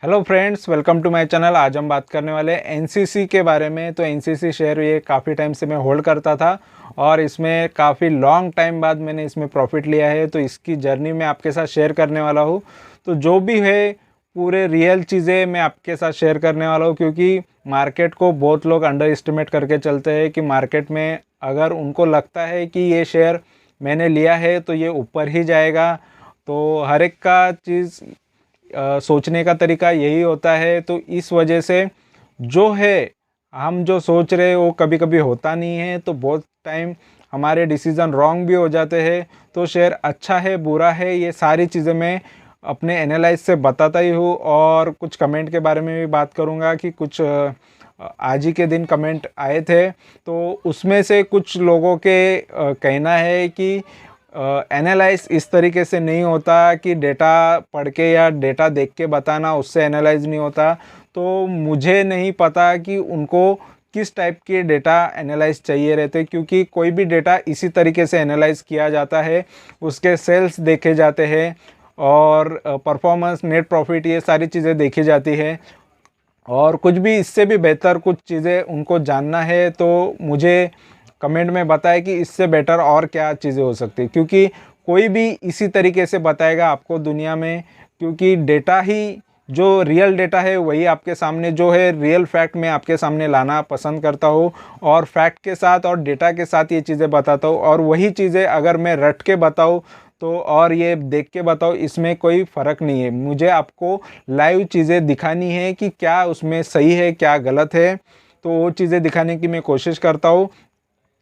Hello friends, welcome to my channel. आज हम बात करने वाले एनसीसी के बारे में। तो एनसीसी शेयर ये काफ़ी टाइम से मैं होल्ड करता था और इसमें काफ़ी लॉन्ग टाइम बाद मैंने इसमें प्रॉफिट लिया है। तो इसकी जर्नी मैं आपके साथ शेयर करने वाला हूँ। तो जो भी है पूरे रियल चीज़ें मैं आपके साथ शेयर करने वाला हूँ, क्योंकि मार्केट को बहुत लोग अंडर एस्टिमेट करके चलते हैं कि मार्केट में अगर उनको लगता है कि ये शेयर मैंने लिया है तो ये ऊपर ही जाएगा। तो हर एक का चीज़ सोचने का तरीका यही होता है। तो इस वजह से जो है हम जो सोच रहे हैं वो कभी कभी होता नहीं है। तो बहुत टाइम हमारे डिसीज़न रॉन्ग भी हो जाते हैं। तो शेयर अच्छा है बुरा है ये सारी चीज़ें मैं अपने एनालाइज से बताता ही हूँ। और कुछ कमेंट के बारे में भी बात करूँगा कि कुछ आज ही के दिन कमेंट आए थे। तो उसमें से कुछ लोगों के कहना है कि एनालाइज इस तरीके से नहीं होता कि डेटा पढ़ के या डेटा देख के बताना, उससे एनालाइज नहीं होता। तो मुझे नहीं पता कि उनको किस टाइप के डेटा एनालाइज चाहिए रहते, क्योंकि कोई भी डेटा इसी तरीके से एनालाइज किया जाता है। उसके सेल्स देखे जाते हैं और परफॉर्मेंस, नेट प्रॉफिट, ये सारी चीज़ें देखी जाती है। और कुछ भी इससे भी बेहतर कुछ चीज़ें उनको जानना है तो मुझे कमेंट में बताएं कि इससे बेटर और क्या चीज़ें हो सकती है, क्योंकि कोई भी इसी तरीके से बताएगा आपको दुनिया में। क्योंकि डेटा ही जो रियल डेटा है वही आपके सामने, जो है रियल फैक्ट मैं आपके सामने लाना पसंद करता हूँ। और फैक्ट के साथ और डेटा के साथ ये चीज़ें बताता हूँ। और वही चीज़ें अगर मैं रट के बताऊँ तो और ये देख के बताओ, इसमें कोई फ़र्क नहीं है। मुझे आपको लाइव चीज़ें दिखानी है कि क्या उसमें सही है क्या गलत है। तो वो चीज़ें दिखाने की मैं कोशिश करता हूँ।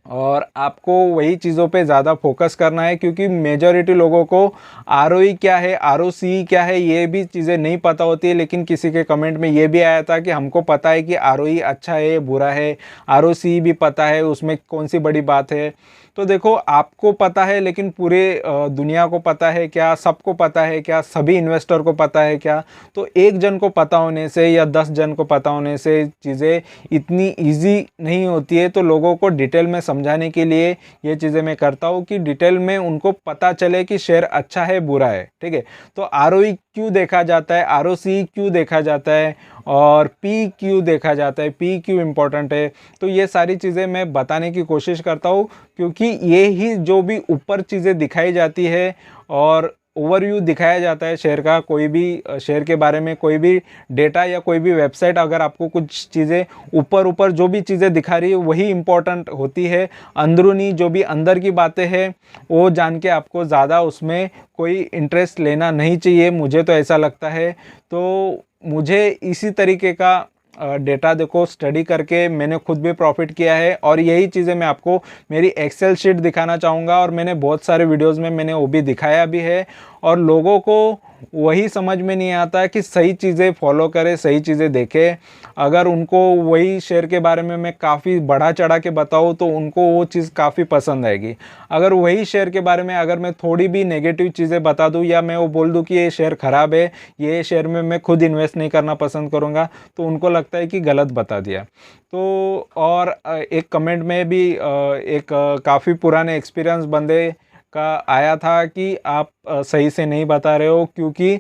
और आपको वही चीज़ों पे ज़्यादा फोकस करना है, क्योंकि मेजॉरिटी लोगों को आरओई क्या है, आरओसी क्या है, ये भी चीज़ें नहीं पता होती है। लेकिन किसी के कमेंट में ये भी आया था कि हमको पता है कि आरओई अच्छा है बुरा है, आरओसी भी पता है, उसमें कौन सी बड़ी बात है। तो देखो, आपको पता है लेकिन पूरे दुनिया को पता है क्या, सबको पता है क्या, सभी इन्वेस्टर को पता है क्या? तो एक जन को पता होने से या 10 जन को पता होने से चीज़ें इतनी इजी नहीं होती है। तो लोगों को डिटेल में समझाने के लिए ये चीज़ें मैं करता हूँ कि डिटेल में उनको पता चले कि शेयर अच्छा है बुरा है। ठीक है, तो आरओई क्यों देखा जाता है, आरओसी क्यों देखा जाता है, और पी क्यों देखा जाता है, पी क्यों इम्पोर्टेंट है। तो ये सारी चीज़ें मैं बताने की कोशिश करता हूँ, क्योंकि ये ही जो भी ऊपर चीज़ें दिखाई जाती है और ओवरव्यू दिखाया जाता है शेयर का, कोई भी शेयर के बारे में कोई भी डेटा या कोई भी वेबसाइट अगर आपको कुछ चीज़ें ऊपर ऊपर जो भी चीज़ें दिखा रही है वही इम्पोर्टेंट होती है। अंदरूनी जो भी अंदर की बातें हैं वो जान के आपको ज़्यादा उसमें कोई इंटरेस्ट लेना नहीं चाहिए, मुझे तो ऐसा लगता है। तो मुझे इसी तरीके का डेटा देखो स्टडी करके मैंने खुद भी प्रॉफिट किया है। और यही चीज़ें मैं आपको मेरी एक्सेल शीट दिखाना चाहूँगा। और मैंने बहुत सारे वीडियोस में मैंने वो भी दिखाया भी है। और लोगों को वही समझ में नहीं आता कि सही चीज़ें फॉलो करें, सही चीज़ें देखें। अगर उनको वही शेयर के बारे में मैं काफ़ी बढ़ा चढ़ा के बताऊँ तो उनको वो चीज़ काफ़ी पसंद आएगी। अगर वही शेयर के बारे में अगर मैं थोड़ी भी नेगेटिव चीज़ें बता दूँ या मैं वो बोल दूँ कि ये शेयर ख़राब है, ये शेयर में मैं खुद इन्वेस्ट नहीं करना पसंद करूँगा, तो उनको लगता है कि गलत बता दिया। तो और एक कमेंट में भी एक काफ़ी पुराने एक्सपीरियंस बंदे का आया था कि आप सही से नहीं बता रहे हो, क्योंकि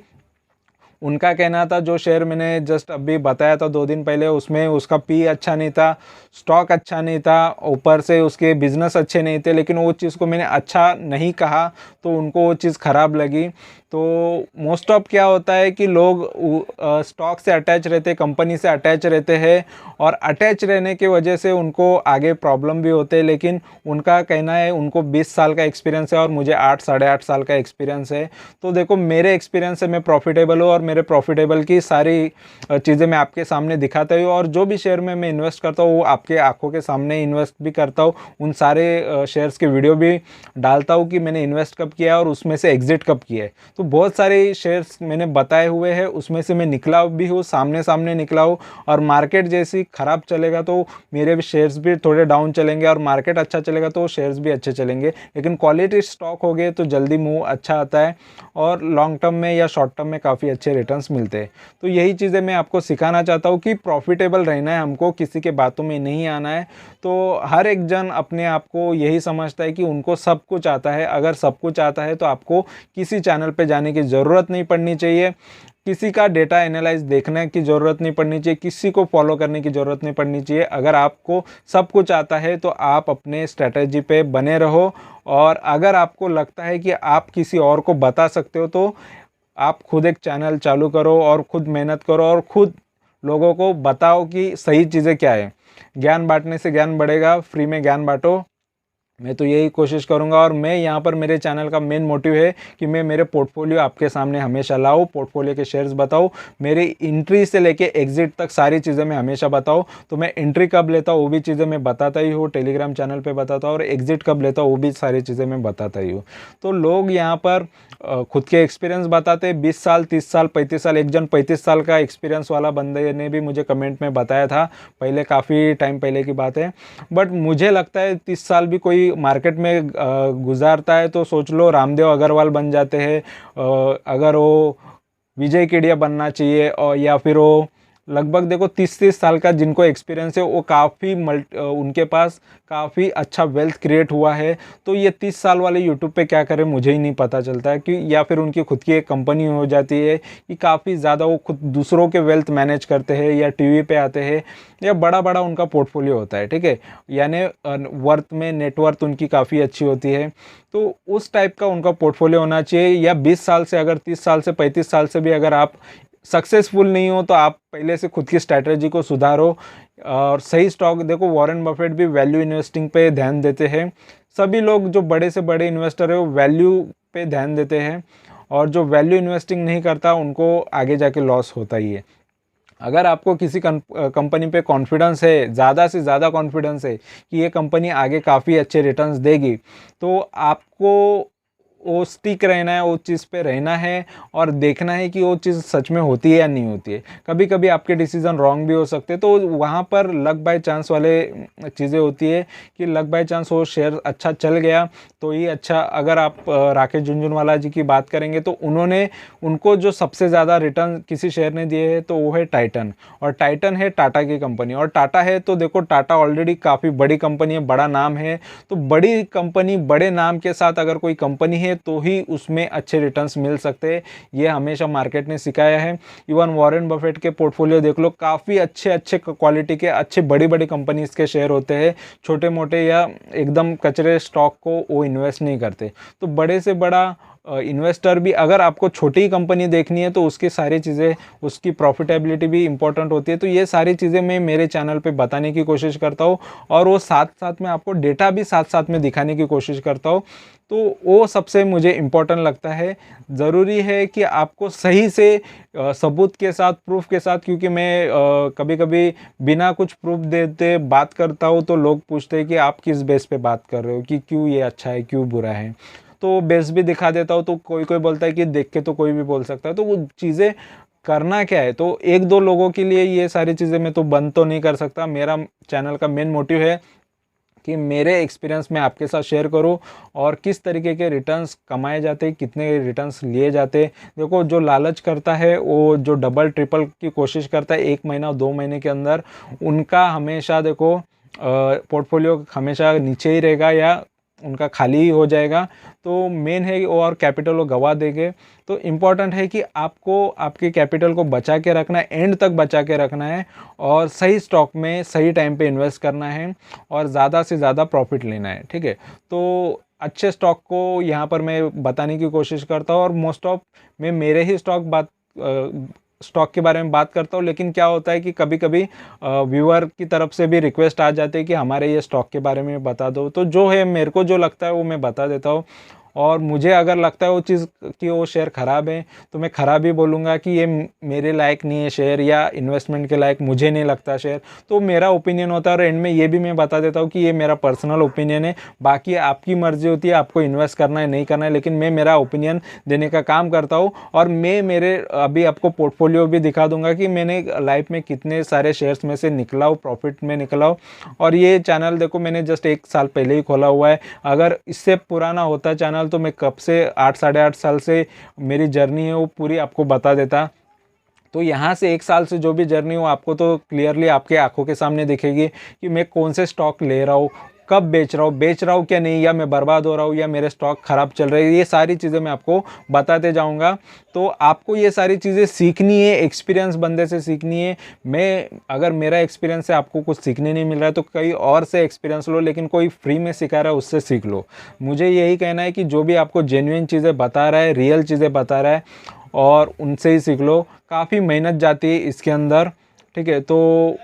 उनका कहना था जो शेयर मैंने जस्ट अभी बताया था 2 दिन पहले, उसमें उसका पी अच्छा नहीं था, स्टॉक अच्छा नहीं था, ऊपर से उसके बिजनेस अच्छे नहीं थे। लेकिन वो चीज़ को मैंने अच्छा नहीं कहा तो उनको वो चीज़ ख़राब लगी। तो मोस्ट ऑफ क्या होता है कि लोग स्टॉक से अटैच रहते, कंपनी से अटैच रहते हैं, और अटैच रहने की वजह से उनको आगे प्रॉब्लम भी होते हैं। लेकिन उनका कहना है उनको 20 साल का एक्सपीरियंस है और मुझे 8 साढ़े 8 साल का एक्सपीरियंस है। तो देखो, मेरे एक्सपीरियंस से मैं प्रॉफिटेबल हूँ और मेरे प्रॉफिटेबल की सारी चीज़ें मैं आपके सामने दिखाता हूँ। और जो भी शेयर में मैं इन्वेस्ट करता हूँ वो आपके आंखों के सामने इन्वेस्ट भी करता हूँ। उन सारे शेयर्स के वीडियो भी डालता हूँ कि मैंने इन्वेस्ट कब किया है और उसमें से एग्जिट कब किया है। तो बहुत सारे शेयर्स मैंने बताए हुए हैं, उसमें से मैं निकला भी हूँ, सामने सामने निकला हूँ। और मार्केट जैसी ख़राब चलेगा तो मेरे भी शेयर्स भी थोड़े डाउन चलेंगे, और मार्केट अच्छा चलेगा तो शेयर्स भी अच्छे चलेंगे। लेकिन क्वालिटी स्टॉक हो गए तो जल्दी मूव अच्छा आता है और लॉन्ग टर्म में या शॉर्ट टर्म में काफ़ी अच्छे रिटर्न्स मिलते हैं। तो यही चीज़ें मैं आपको सिखाना चाहता हूँ कि प्रॉफिटेबल रहना है हमको, किसी के बातों में नहीं आना है। तो हर एक जन अपने आप को यही समझता है कि उनको सब कुछ आता है। अगर सब कुछ आता है तो आपको किसी चैनल पे पे जाने की ज़रूरत नहीं पड़नी चाहिए, किसी का डेटा एनालाइज देखने की ज़रूरत नहीं पड़नी चाहिए, किसी को फॉलो करने की ज़रूरत नहीं पड़नी चाहिए। अगर आपको सब कुछ आता है तो आप अपने स्ट्रैटेजी पे बने रहो, और अगर आपको लगता है कि आप किसी और को बता सकते हो तो आप खुद एक चैनल चालू करो और खुद मेहनत करो और खुद लोगों को बताओ कि सही चीज़ें क्या है। ज्ञान बांटने से ज्ञान बढ़ेगा, फ्री में ज्ञान बांटो। मैं तो यही कोशिश करूंगा, और मैं यहाँ पर मेरे चैनल का मेन मोटिव है कि मैं मेरे पोर्टफोलियो आपके सामने हमेशा लाऊं, पोर्टफोलियो के शेयर्स बताऊं, मेरी एंट्री से लेके एग्जिट तक सारी चीज़ें मैं हमेशा बताऊं। तो मैं एंट्री कब लेता हूँ वो भी चीज़ें मैं बताता ही हूँ, टेलीग्राम चैनल पे बताता हूँ, और एग्जिट कब लेता हूँ वो भी सारी चीज़ें मैं बताता ही हूँ। तो लोग यहाँ पर खुद के एक्सपीरियंस बताते, 20 साल 30 साल 35 साल, एक जन 35 साल का एक्सपीरियंस वाला बंदे ने भी मुझे कमेंट में बताया था, पहले काफ़ी टाइम पहले की बात है। बट मुझे लगता है 30 साल भी कोई मार्केट में गुजारता है तो सोच लो रामदेव अग्रवाल बन जाते हैं, अगर वो विजय केडिया बनना चाहिए, और या फिर वो लगभग देखो 30 साल का जिनको एक्सपीरियंस है वो काफ़ी उनके पास काफ़ी अच्छा वेल्थ क्रिएट हुआ है। तो ये 30 साल वाले यूट्यूब पे क्या करें मुझे ही नहीं पता चलता है, कि या फिर उनकी खुद की एक कंपनी हो जाती है कि काफ़ी ज़्यादा वो खुद दूसरों के वेल्थ मैनेज करते हैं, या टीवी पे आते हैं, या बड़ा बड़ा उनका पोर्टफोलियो होता है, ठीक है, यानी वर्थ में नेटवर्थ उनकी काफ़ी अच्छी होती है। तो उस टाइप का उनका पोर्टफोलियो होना चाहिए। या 20 साल से, अगर 30 साल से 35 साल से भी अगर आप सक्सेसफुल नहीं हो तो आप पहले से खुद की स्ट्रैटेजी को सुधारो, और सही स्टॉक देखो। वॉरेन बफेट भी वैल्यू इन्वेस्टिंग पे ध्यान देते हैं, सभी लोग जो बड़े से बड़े इन्वेस्टर है वो वैल्यू पे ध्यान देते हैं, और जो वैल्यू इन्वेस्टिंग नहीं करता उनको आगे जाके लॉस होता ही है। अगर आपको किसी कंपनी पे कॉन्फिडेंस है, ज़्यादा से ज़्यादा कॉन्फिडेंस है कि ये कंपनी आगे काफ़ी अच्छे रिटर्न्स देगी, तो आपको वो स्टिक रहना है, वो चीज़ पे रहना है, और देखना है कि वो चीज़ सच में होती है या नहीं होती है। कभी कभी आपके डिसीजन रॉन्ग भी हो सकते हैं, तो वहाँ पर लक बाय चांस वाले चीज़ें होती है कि लक बाय चांस वो शेयर अच्छा चल गया तो ही अच्छा। अगर आप राकेश झुनझुनवाला जी की बात करेंगे तो उनको जो सबसे ज़्यादा रिटर्न किसी शेयर ने दिए है तो वो है टाइटन, और टाइटन है टाटा की कंपनी, और टाटा है तो देखो टाटा ऑलरेडी काफ़ी बड़ी कंपनी है, बड़ा नाम है। तो बड़ी कंपनी बड़े नाम के साथ अगर कोई कंपनी है तो ही उसमें अच्छे रिटर्न्स मिल सकते हैं, ये हमेशा मार्केट ने सिखाया है। इवन वॉरेन बफेट के पोर्टफोलियो देख लो, काफ़ी अच्छे क्वालिटी के अच्छे बड़ी बड़ी कंपनीज के शेयर होते हैं, छोटे मोटे या एकदम कचरे स्टॉक को वो इन्वेस्ट नहीं करते। तो बड़े से बड़ा इन्वेस्टर भी, अगर आपको छोटी ही कंपनी देखनी है तो उसकी सारी चीज़ें, उसकी प्रॉफिटेबिलिटी भी इंपॉर्टेंट होती है। तो ये सारी चीज़ें मैं मेरे चैनल पे बताने की कोशिश करता हूँ, और वो साथ साथ में आपको डेटा भी साथ साथ में दिखाने की कोशिश करता हूँ। तो वो सबसे मुझे इम्पोर्टेंट लगता है। ज़रूरी है कि आपको सही से सबूत के साथ, प्रूफ के साथ, क्योंकि मैं कभी कभी बिना कुछ प्रूफ देते बात करता हूँ तो लोग पूछते हैं कि आप किस बेस पे बात कर रहे हो, कि क्यों ये अच्छा है क्यों बुरा है। तो बेस भी दिखा देता हूँ, तो कोई कोई बोलता है कि देख के तो कोई भी बोल सकता है। तो वो चीज़ें करना क्या है, तो एक दो लोगों के लिए ये सारी चीज़ें मैं तो बंद तो नहीं कर सकता। मेरा चैनल का मेन मोटिव है कि मेरे एक्सपीरियंस में आपके साथ शेयर करूं, और किस तरीके के रिटर्न्स कमाए जाते हैं, कितने रिटर्न्स लिए जाते हैं। देखो जो लालच करता है, वो जो डबल ट्रिपल की कोशिश करता है 1 महीना 2 महीने के अंदर, उनका हमेशा देखो पोर्टफोलियो हमेशा नीचे ही रहेगा या उनका खाली ही हो जाएगा। तो मेन है और कैपिटल वो गवा देंगे। तो इम्पॉर्टेंट है कि आपको आपके कैपिटल को बचा के रखना है, एंड तक बचा के रखना है, और सही स्टॉक में सही टाइम पे इन्वेस्ट करना है, और ज़्यादा से ज़्यादा प्रॉफिट लेना है, ठीक है। तो अच्छे स्टॉक को यहाँ पर मैं बताने की कोशिश करता हूँ, और मोस्ट ऑफ मैं मेरे ही स्टॉक के बारे में बात करता हूँ। लेकिन क्या होता है कि कभी कभी व्यूअर की तरफ से भी रिक्वेस्ट आ जाती है कि हमारे ये स्टॉक के बारे में बता दो। तो जो है मेरे को जो लगता है वो मैं बता देता हूँ, और मुझे अगर लगता है वो चीज़ कि वो शेयर ख़राब है तो मैं ख़राब ही बोलूँगा कि ये मेरे लायक नहीं है शेयर, या इन्वेस्टमेंट के लायक मुझे नहीं लगता शेयर। तो मेरा ओपिनियन होता है, और एंड में ये भी मैं बता देता हूँ कि ये मेरा पर्सनल ओपिनियन है, बाकी आपकी मर्जी होती है आपको इन्वेस्ट करना है नहीं करना है। लेकिन मैं मेरा ओपिनियन देने का काम करता हूँ, और मैं मेरे अभी आपको पोर्टफोलियो भी दिखा दूंगा कि मैंने लाइफ में कितने सारे शेयर्स में से निकला हूँ, प्रॉफिट में निकला हूँ। और ये चैनल देखो मैंने जस्ट 1 साल पहले ही खोला हुआ है, अगर इससे पुराना होता चैनल तो मैं कब से 8 साढ़े 8 साल से मेरी जर्नी है वो पूरी आपको बता देता। तो यहाँ से 1 साल से जो भी जर्नी हो आपको तो क्लियरली आपके आंखों के सामने दिखेगी कि मैं कौन से स्टॉक ले रहा हूँ, कब बेच रहा हूँ क्या नहीं, या मैं बर्बाद हो रहा हूँ, या मेरे स्टॉक ख़राब चल रहे हैं, ये सारी चीज़ें मैं आपको बताते जाऊँगा। तो आपको ये सारी चीज़ें सीखनी है, एक्सपीरियंस बंदे से सीखनी है। अगर मेरा एक्सपीरियंस है, आपको कुछ सीखने नहीं मिल रहा है तो कहीं और से एक्सपीरियंस लो, लेकिन कोई फ्री में सिखा रहा है उससे सीख लो। मुझे यही कहना है कि जो भी आपको जेन्युइन चीज़ें बता रहा है, रियल चीज़ें बता रहा है, और उनसे ही सीख लो। काफ़ी मेहनत जाती है इसके अंदर, ठीक है। तो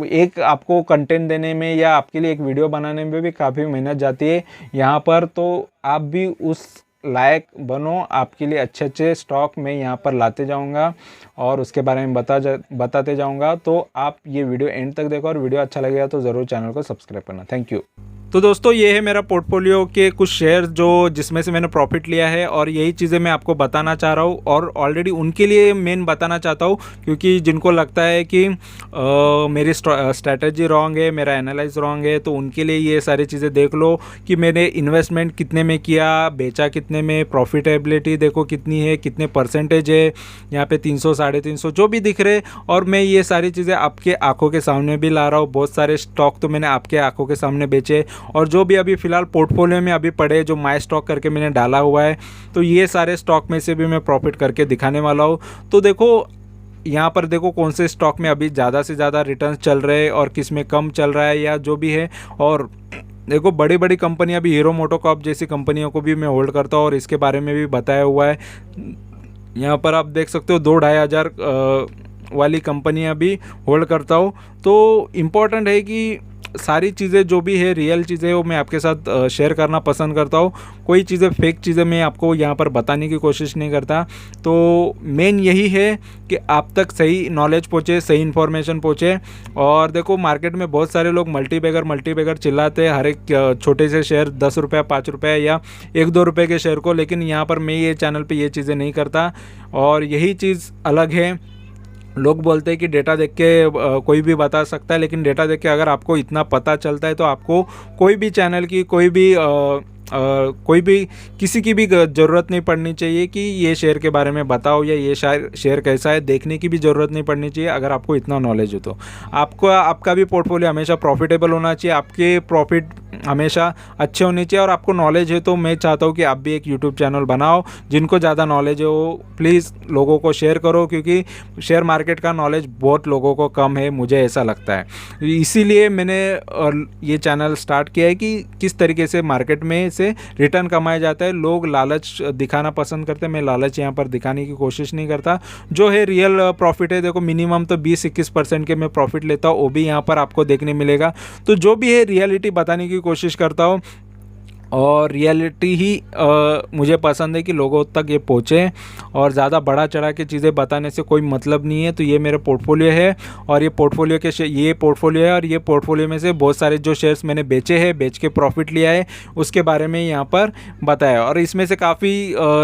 एक आपको कंटेंट देने में या आपके लिए एक वीडियो बनाने में भी काफ़ी मेहनत जाती है यहाँ पर। तो आप भी उस लायक बनो, आपके लिए अच्छे अच्छे स्टॉक मैं यहाँ पर लाते जाऊँगा और उसके बारे में बताते जाऊँगा। तो आप ये वीडियो एंड तक देखो, और वीडियो अच्छा लगेगा तो ज़रूर चैनल को सब्सक्राइब करना। Thank you. तो दोस्तों, ये है मेरा पोर्टफोलियो के कुछ शेयर जिसमें से मैंने प्रॉफिट लिया है, और यही चीज़ें मैं आपको बताना चाह रहा हूँ। और ऑलरेडी उनके लिए मेन बताना चाहता हूँ, क्योंकि जिनको लगता है कि मेरी स्ट्रैटेजी रॉन्ग है, मेरा एनालाइज रॉन्ग है, तो उनके लिए ये सारी चीज़ें देख लो कि मैंने इन्वेस्टमेंट कितने में किया, बेचा कितने में, प्रॉफिटेबिलिटी देखो कितनी है, कितने परसेंटेज है, यहाँ पे 300 350 जो भी दिख रहे। और मैं ये सारी चीज़ें आपके आंखों के सामने भी ला रहा हूँ। बहुत सारे स्टॉक तो मैंने आपके आंखों के सामने बेचे, और जो भी अभी फ़िलहाल पोर्टफोलियो में अभी पड़े, जो माई स्टॉक करके मैंने डाला हुआ है, तो ये सारे स्टॉक में से भी मैं प्रॉफिट करके दिखाने वाला हूँ। तो देखो यहाँ पर देखो कौन से स्टॉक में अभी ज़्यादा से ज़्यादा रिटर्न चल रहे हैं और किस में कम चल रहा है, या जो भी है। और देखो बड़ी बड़ी कंपनियाँ भी, हीरो मोटोकॉर्प जैसी कंपनियों को भी मैं होल्ड करता हूँ, और इसके बारे में भी बताया हुआ है। यहाँ पर आप देख सकते हो 2-2.5 हज़ार वाली कंपनियाँ भी होल्ड करता हूँ। तो इम्पॉर्टेंट है कि सारी चीज़ें जो भी है, रियल चीज़ें, वो मैं आपके साथ शेयर करना पसंद करता हूँ। कोई चीज़ें फेक चीज़ें मैं आपको यहाँ पर बताने की कोशिश नहीं करता। तो मेन यही है कि आप तक सही नॉलेज पहुँचे, सही इन्फॉर्मेशन पहुँचे। और देखो मार्केट में बहुत सारे लोग मल्टीबैगर चिल्लाते हैं हर एक छोटे से शेयर 10 रुपये 5 रुपये या 1-2 रुपये के शेयर को, लेकिन यहाँ पर मैं ये चैनल पर ये चीज़ें नहीं करता। और यही चीज़ अलग है। लोग बोलते हैं कि डेटा देख के कोई भी बता सकता है, लेकिन डेटा देख के अगर आपको इतना पता चलता है तो आपको कोई भी चैनल की, कोई भी किसी की भी ज़रूरत नहीं पड़नी चाहिए कि ये शेयर के बारे में बताओ या ये शेयर कैसा है, देखने की भी ज़रूरत नहीं पड़नी चाहिए। अगर आपको इतना नॉलेज हो तो आपका भी पोर्टफोलियो हमेशा प्रॉफिटेबल होना चाहिए, आपके प्रॉफिट हमेशा अच्छे होने चाहिए। और आपको नॉलेज है तो मैं चाहता हूँ कि आप भी एक यूट्यूब चैनल बनाओ। जिनको ज़्यादा नॉलेज है वो प्लीज़ लोगों को शेयर करो, क्योंकि शेयर मार्केट का नॉलेज बहुत लोगों को कम है, मुझे ऐसा लगता है। इसीलिए मैंने ये चैनल स्टार्ट किया है कि किस तरीके से मार्केट में से रिटर्न कमाया जाता है। लोग लालच दिखाना पसंद करते हैं, मैं लालच यहाँ पर दिखाने की कोशिश नहीं करता। जो है रियल प्रॉफिट है, देखो मिनिमम तो 20-21% के मैं प्रॉफिट लेता हूँ, वो भी यहाँ पर आपको देखने मिलेगा। तो जो भी है रियलिटी बताने की कोशिश करता हूँ, और रियलिटी ही मुझे पसंद है कि लोगों तक ये पहुँचे। और ज़्यादा बढ़ा चढ़ा के चीज़ें बताने से कोई मतलब नहीं है। तो ये मेरा पोर्टफोलियो है, और ये पोर्टफोलियो है, और ये पोर्टफोलियो में से बहुत सारे जो शेयर्स मैंने बेचे हैं, बेच के प्रॉफिट लिया है, उसके बारे में यहाँ पर बताया। और इसमें से काफ़ी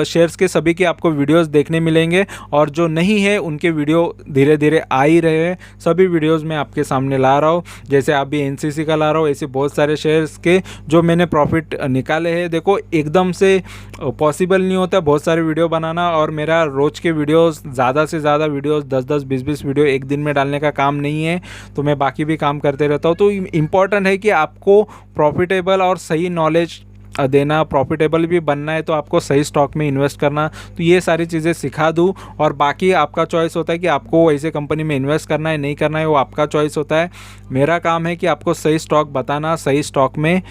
शेयर्स के सभी के आपको वीडियोस देखने मिलेंगे, और जो नहीं है उनके वीडियो धीरे धीरे आ ही रहे हैं। सभी वीडियोज़ मैं आपके सामने ला रहा हूँ, जैसे आप भी NCC का ला रहा हूँ, ऐसे बहुत सारे शेयर्स के जो मैंने प्रॉफिट निकाले हैं। देखो एकदम से पॉसिबल नहीं होता बहुत सारे वीडियो बनाना, और मेरा रोज़ के वीडियोस ज़्यादा से ज़्यादा वीडियोस 10-10 20-20 वीडियो एक दिन में डालने का काम नहीं है। तो मैं बाकी भी काम करते रहता हूँ। तो इम्पॉर्टेंट है कि आपको प्रॉफिटेबल और सही नॉलेज देना, प्रॉफिटेबल भी बनना है तो आपको सही स्टॉक में इन्वेस्ट करना। तो ये सारी चीज़ें सिखा दूँ, और बाकी आपका चॉइस होता है कि आपको ऐसे कंपनी में इन्वेस्ट करना है नहीं करना है, वो आपका चॉइस होता है। मेरा काम है कि आपको सही स्टॉक बताना, सही स्टॉक में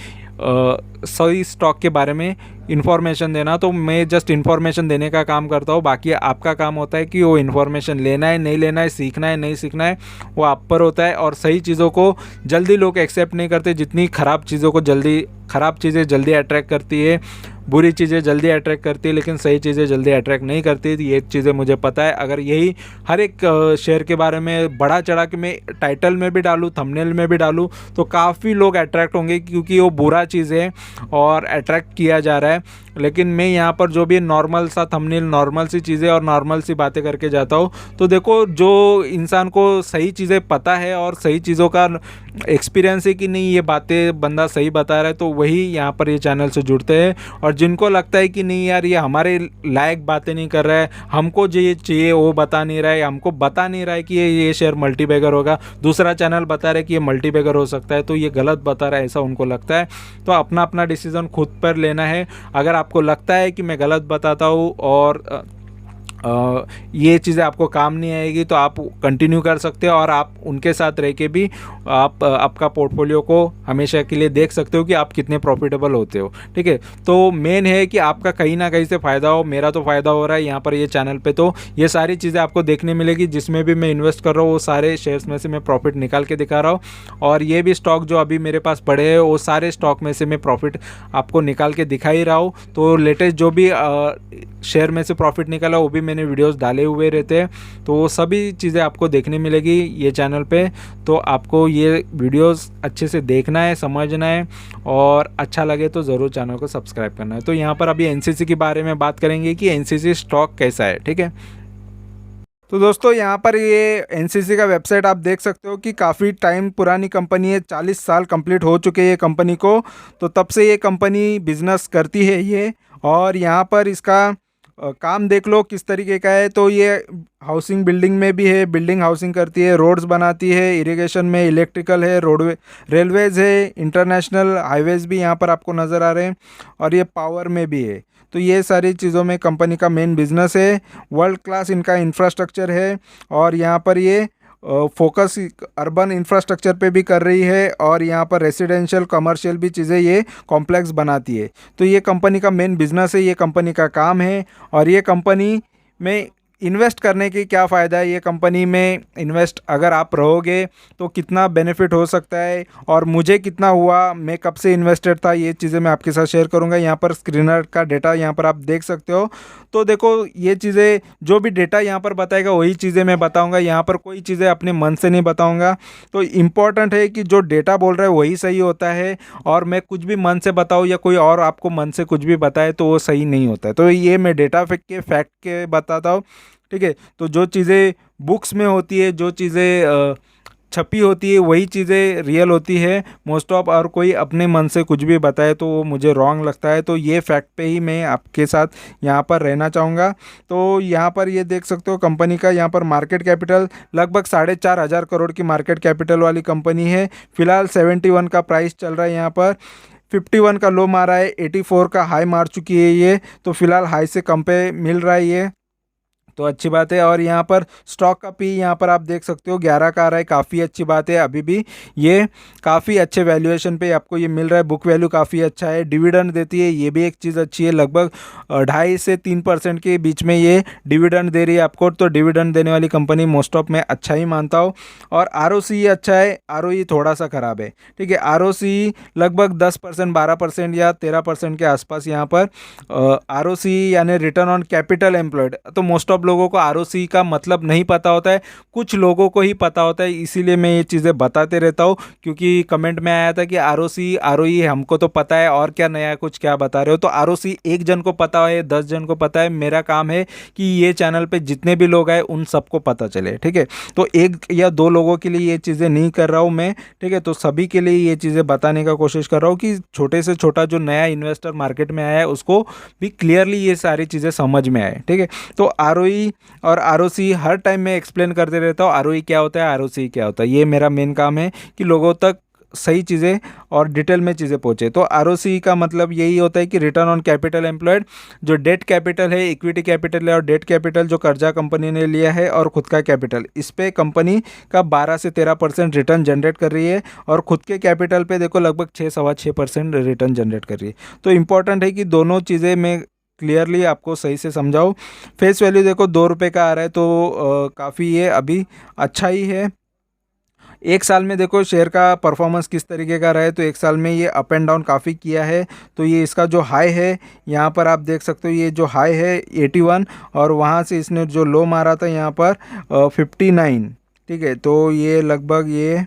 सही स्टॉक के बारे में इन्फॉर्मेशन देना। तो मैं जस्ट इन्फॉर्मेशन देने का काम करता हूँ, बाकी आपका काम होता है कि वो इन्फॉर्मेशन लेना है नहीं लेना है, सीखना है नहीं सीखना है, वो आप पर होता है। और सही चीज़ों को जल्दी लोग एक्सेप्ट नहीं करते, जितनी ख़राब चीज़ें जल्दी अट्रैक्ट करती है, बुरी चीज़ें जल्दी अट्रैक्ट करती है, लेकिन सही चीज़ें जल्दी अट्रैक्ट नहीं करती। तो ये चीज़ें मुझे पता है। अगर यही हर एक शेयर के बारे में बढ़ा चढ़ा के मैं टाइटल में भी डालूँ, थंबनेल में भी डालूँ, तो काफ़ी लोग अट्रैक्ट होंगे, क्योंकि वो बुरा चीज़ है और अट्रैक्ट किया जा रहा है। लेकिन मैं यहाँ पर जो भी नॉर्मल सा थंबनेल, नॉर्मल सी चीज़ें और नॉर्मल सी बातें करके जाता हूँ। तो देखो, जो इंसान को सही चीज़ें पता है और सही चीज़ों का एक्सपीरियंस है कि नहीं ये बातें बंदा सही बता रहा है, तो वही यहाँ पर ये चैनल से जुड़ते हैं। और जिनको लगता है कि नहीं यार ये हमारे लायक बातें नहीं कर रहा है, हमको जो ये चाहिए वो बता नहीं रहा है, हमको बता नहीं रहा है कि ये शेयर मल्टीबैगर होगा, दूसरा चैनल बता रहा है कि ये मल्टीबैगर हो सकता है, तो ये गलत बता रहा है, ऐसा उनको लगता है। तो अपना अपना डिसीज़न खुद पर लेना है। अगर आपको लगता है कि मैं गलत बताता हूँ और ये चीज़ें आपको काम नहीं आएगी, तो आप कंटिन्यू कर सकते हो और आप उनके साथ रह के भी आप आपका पोर्टफोलियो को हमेशा के लिए देख सकते हो कि आप कितने प्रॉफिटेबल होते हो। ठीक है, तो मेन है कि आपका कहीं ना कहीं से फ़ायदा हो। मेरा तो फ़ायदा हो रहा है यहाँ पर ये चैनल पे, तो ये सारी चीज़ें आपको देखने मिलेगी। जिसमें भी मैं इन्वेस्ट कर रहा हूँ वो सारे शेयर्स में से मैं प्रॉफिट निकाल के दिखा रहा हूँ, और ये भी स्टॉक जो अभी मेरे पास पड़े हैं वो सारे स्टॉक में से मैं प्रॉफिट आपको निकाल के दिखा ही रहा हूँ। तो लेटेस्ट जो भी शेयर में से प्रॉफिट निकाला वो भी मैंने वीडियोस डाले हुए रहते हैं, तो वो सभी चीज़ें आपको देखने मिलेगी ये चैनल पे। तो आपको ये वीडियोस अच्छे से देखना है, समझना है, और अच्छा लगे तो ज़रूर चैनल को सब्सक्राइब करना है। तो यहाँ पर अभी एनसीसी के बारे में बात करेंगे कि एनसीसी स्टॉक कैसा है। ठीक है, तो दोस्तों यहाँ पर ये एनसीसी का वेबसाइट आप देख सकते हो कि काफ़ी टाइम पुरानी कंपनी है, 40 साल कंप्लीट हो चुके हैं ये कंपनी को। तो तब से ये कंपनी बिजनेस करती है ये, और यहाँ पर इसका काम देख लो किस तरीके का है। तो ये हाउसिंग बिल्डिंग में भी है, बिल्डिंग हाउसिंग करती है, रोड्स बनाती है, इरिगेशन में, इलेक्ट्रिकल है, रोडवे, रेलवेज़ है, इंटरनेशनल हाईवेज़ भी यहाँ पर आपको नज़र आ रहे हैं, और ये पावर में भी है। तो ये सारी चीज़ों में कंपनी का मेन बिजनेस है। वर्ल्ड क्लास इनका इंफ्रास्ट्रक्चर है, और यहाँ पर ये फोकस अर्बन इंफ्रास्ट्रक्चर पे भी कर रही है, और यहाँ पर रेसिडेंशियल कमर्शियल भी चीज़ें ये कॉम्प्लेक्स बनाती है। तो ये कंपनी का मेन बिजनेस है, ये कंपनी का काम है। और ये कंपनी में इन्वेस्ट करने की क्या फ़ायदा है, ये कंपनी में इन्वेस्ट अगर आप रहोगे तो कितना बेनिफिट हो सकता है, और मुझे कितना हुआ, मैं कब से इन्वेस्टेड था, ये चीज़ें मैं आपके साथ शेयर करूंगा। यहाँ पर स्क्रीनर का डेटा यहाँ पर आप देख सकते हो। तो देखो, ये चीज़ें जो भी डेटा यहाँ पर बताएगा वही चीज़ें मैं बताऊँगा, यहाँ पर कोई चीज़ें अपने मन से नहीं बताऊँगा। तो इम्पॉर्टेंट है कि जो डेटा बोल रहा है वही सही होता है, और मैं कुछ भी मन से बताऊँ या कोई और आपको मन से कुछ भी बताए तो वो सही नहीं होता है। तो ये मैं डेटा के फैक्ट के बताता हूँ। ठीक है, तो जो चीज़ें बुक्स में होती है, जो चीज़ें छपी होती है, वही चीज़ें रियल होती है मोस्ट ऑफ, और कोई अपने मन से कुछ भी बताए तो वो मुझे रॉन्ग लगता है। तो ये फैक्ट पे ही मैं आपके साथ यहाँ पर रहना चाहूँगा। तो यहाँ पर ये देख सकते हो कंपनी का यहाँ पर मार्केट कैपिटल लगभग 4,500 करोड़ की मार्केट कैपिटल वाली कंपनी है। फिलहाल 71 का प्राइस चल रहा है, यहाँ पर 51 का लो मारा है, 84 का हाई मार चुकी है ये। तो फिलहाल हाई से कम पे मिल रहा है ये, तो अच्छी बात है। और यहाँ पर स्टॉक का पी यहाँ पर आप देख सकते हो 11 का आ रहा है, काफ़ी अच्छी बात है। अभी भी ये काफ़ी अच्छे वैल्यूएशन पे आपको ये मिल रहा है, बुक वैल्यू काफ़ी अच्छा है, डिविडेंड देती है, ये भी एक चीज़ अच्छी है। लगभग 2.5 से 3% के बीच में ये डिविडेंड दे रही है आपको, तो डिविडेंड देने वाली कंपनी मोस्ट ऑफ मैं अच्छा ही मानता हूँ। और ROC अच्छा है, ROE थोड़ा सा ख़राब है। ठीक है, ROC लगभग 10%, 12% या 13% के आसपास यहाँ पर ROC यानी रिटर्न ऑन कैपिटल एम्प्लॉयड। तो मोस्ट ऑफ लोगों को ROC का मतलब नहीं पता होता है, कुछ लोगों को ही पता होता है, इसीलिए मैं ये चीज़ें बताते रहता हूँ। क्योंकि कमेंट में आया था कि ROC ROE हमको तो पता है, और क्या नया कुछ क्या बता रहे हो। तो ROC एक जन को पता है, 10 जन को पता है। मेरा काम है कि ये चैनल पे जितने भी लोग आए उन सबको पता चले। ठीक है, तो 1 या 2 लोगों के लिए ये चीज़ें नहीं कर रहा हूँ मैं। ठीक है, तो सभी के लिए ये चीज़ें बताने का कोशिश कर रहा हूँ कि छोटे से छोटा जो नया इन्वेस्टर मार्केट में आया है उसको भी क्लियरली ये सारी चीज़ें समझ में आए। ठीक है, तो ROE और ROC हर टाइम मैं एक्सप्लेन करते रहता हूँ, ROE क्या होता है, ROC क्या होता है। ये मेरा मेन काम है कि लोगों तक सही चीज़ें और डिटेल में चीज़ें पहुँचे। तो ROC का मतलब यही होता है कि रिटर्न ऑन कैपिटल एम्प्लॉयड, जो डेट कैपिटल है, इक्विटी कैपिटल है, और डेट कैपिटल जो कर्जा कंपनी ने लिया है, और खुद का कैपिटल, इस पे कंपनी का 12 से 13% रिटर्न जनरेट कर रही है। और खुद के कैपिटल पे देखो लगभग 6-6.25% रिटर्न जनरेट कर रही है। तो इम्पॉर्टेंट है कि दोनों चीज़ें मैं क्लियरली आपको सही से समझाऊँ। फेस वैल्यू देखो 2 रुपये का आ रहा है, तो काफ़ी ये अभी अच्छा ही है। एक साल में देखो शेयर का परफॉर्मेंस किस तरीके का रहा है, तो एक साल में ये अप एंड डाउन काफ़ी किया है। तो ये इसका जो हाई है यहाँ पर आप देख सकते हो, ये जो हाई है 81, और वहाँ से इसने जो लो मारा था यहाँ पर 59। ठीक है, तो ये लगभग ये